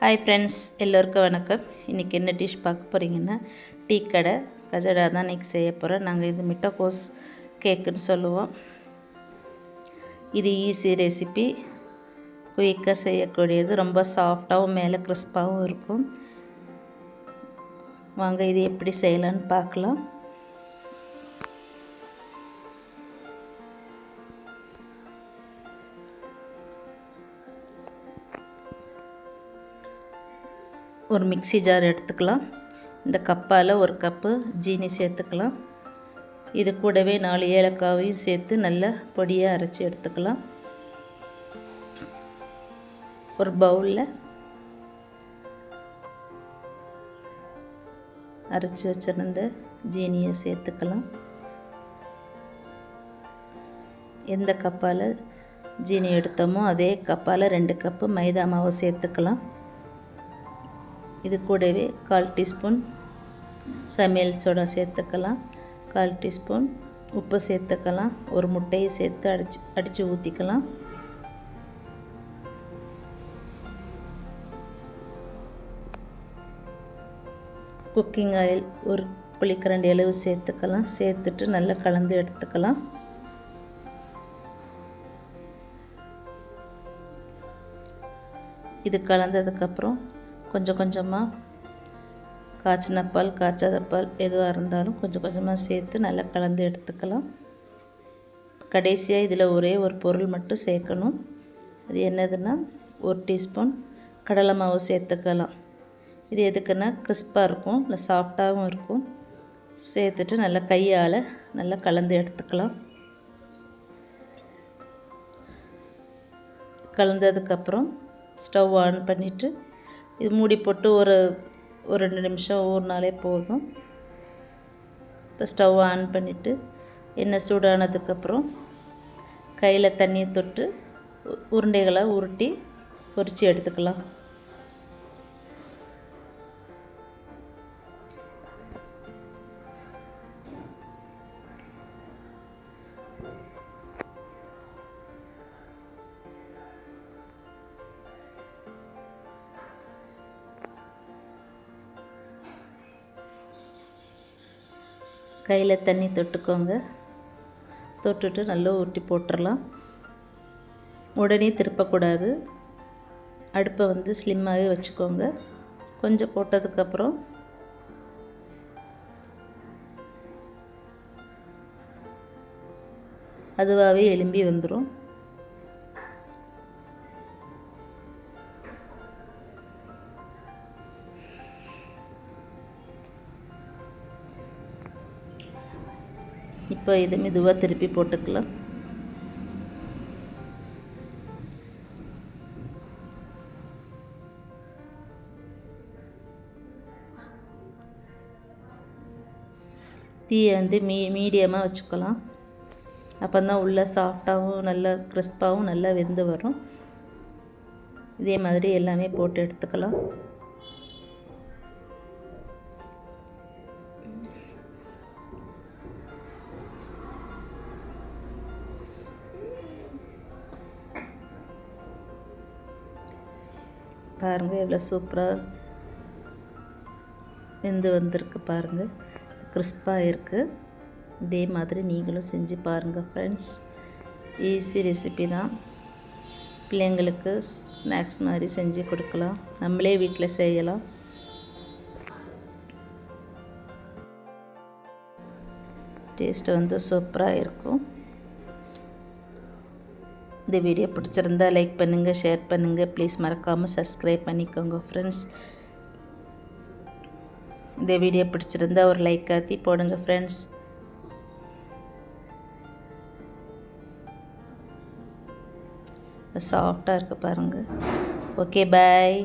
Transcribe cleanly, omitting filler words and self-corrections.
Hi friends, எல்லோருக்கும் வணக்கம். இன்றைக்கி என்ன டிஷ் பார்க்க போகிறீங்கன்னா, டீ கடை கஜடா தான் இன்றைக்கி செய்ய போகிறோம். நாங்கள் இது முட்டைக்கோஸ் கேக்குன்னு சொல்லுவோம். இது ஈஸி ரெசிபி, குயிக்காக செய்யக்கூடியது, ரொம்ப சாஃப்டாகவும் மேலே கிறிஸ்பாகவும் இருக்கும். வாங்க இது எப்படி செய்யலான்னு பார்க்கலாம். ஒரு மிக்ஸி ஜார் எடுத்துக்கலாம். இந்த கப்பால் ஒரு கப்பு ஜீனி சேர்த்துக்கலாம். இது கூடவே 4 ஏலக்காவையும் சேர்த்து நல்லா பொடியாக அரைச்சி எடுத்துக்கலாம். ஒரு பவுலில் அரைச்சி வச்சிருந்த ஜீனியை சேர்த்துக்கலாம். எந்த கப்பால் ஜீனி எடுத்தோமோ அதே கப்பால் 2 கப்பு மைதா மாவை சேர்த்துக்கலாம். இது கூடவே 1/4 டீஸ்பூன் சமையல் சோடா சேர்த்துக்கலாம். 1/4 டீஸ்பூன் உப்பு சேர்த்துக்கலாம். ஒரு முட்டையை சேர்த்து அடித்து ஊற்றிக்கலாம். குக்கிங் ஆயில் ஒரு குழிக்கரண்டி அளவு சேர்த்துக்கலாம். சேர்த்துட்டு நல்லா கலந்து எடுத்துக்கலாம். இது கலந்ததுக்கப்புறம் கொஞ்சம் கொஞ்சமாக காய்ச்சின பால், காய்ச்சாத பால் எதுவாக இருந்தாலும் கொஞ்சம் கொஞ்சமாக சேர்த்து நல்லா கலந்து எடுத்துக்கலாம். கடைசியாக இதில் ஒரே ஒரு பொருள் மட்டும் சேர்க்கணும். அது என்னதுன்னா 1 டீஸ்பூன் கடலை மாவு சேர்த்துக்கலாம். இது எதுக்குன்னா கிறிஸ்பாக இருக்கும், இல்லை சாஃப்டாகவும் இருக்கும். சேர்த்துட்டு நல்லா கையால் நல்லா கலந்து எடுத்துக்கலாம். கலந்ததுக்கப்புறம் ஸ்டவ் ஆன் பண்ணிவிட்டு இது மூடி போட்டு ஒரு 2 நிமிஷம் ஊறினாலே போதும். இப்போ ஸ்டவ் ஆன் பண்ணிவிட்டு எண்ணெய் சூடானதுக்கப்புறம் கையில் தண்ணியை தொட்டு உருண்டைகளாக உருட்டி பொரித்து எடுத்துக்கலாம். கையில் தண்ணி தொட்டுக்கோங்க. தொட்டுட்டு நல்லா ஊட்டி போட்டுடலாம். உடனே திருப்பக்கூடாது. அடுப்பை ஸ்லிம்மாகவே வச்சுக்கோங்க. கொஞ்சம் போட்டதுக்கப்புறம் அதுவாகவே எலும்பி வந்துடும். இப்போ இது மெதுவாக திருப்பி போட்டுக்கலாம். தீயை மீடியமாக வச்சுக்கலாம். அப்போ தான் உள்ளே சாஃப்டாகவும் நல்லா கிறிஸ்பாகவும் நல்லா வெந்து வரும். இதே மாதிரி எல்லாமே போட்டு எடுத்துக்கலாம். பாருங்கள் எவ்வளோ சூப்பராக வெந்து வந்திருக்கு. பாருங்கள் கிறிஸ்பாக இருக்குது. இதே மாதிரி நீங்களும் செஞ்சு பாருங்கள் ஃப்ரெண்ட்ஸ். ஈஸி ரெசிபி தான். பிள்ளைங்களுக்கு ஸ்நாக்ஸ் மாதிரி செஞ்சு கொடுக்கலாம். நம்மளே வீட்டில் செய்யலாம். டேஸ்ட்டு சூப்பராக இருக்கும். இந்த வீடியோ பிடிச்சிருந்தா லைக் பண்ணுங்கள், ஷேர் பண்ணுங்கள். ப்ளீஸ் மறக்காமல் சப்ஸ்கிரைப் பண்ணிக்கோங்க ஃப்ரெண்ட்ஸ். இந்த வீடியோ பிடிச்சிருந்தா ஒரு லைக் ஆற்றி போடுங்க ஃப்ரெண்ட்ஸ். சாஃப்டாக இருக்குது பாருங்கள். ஓகே, பாய்.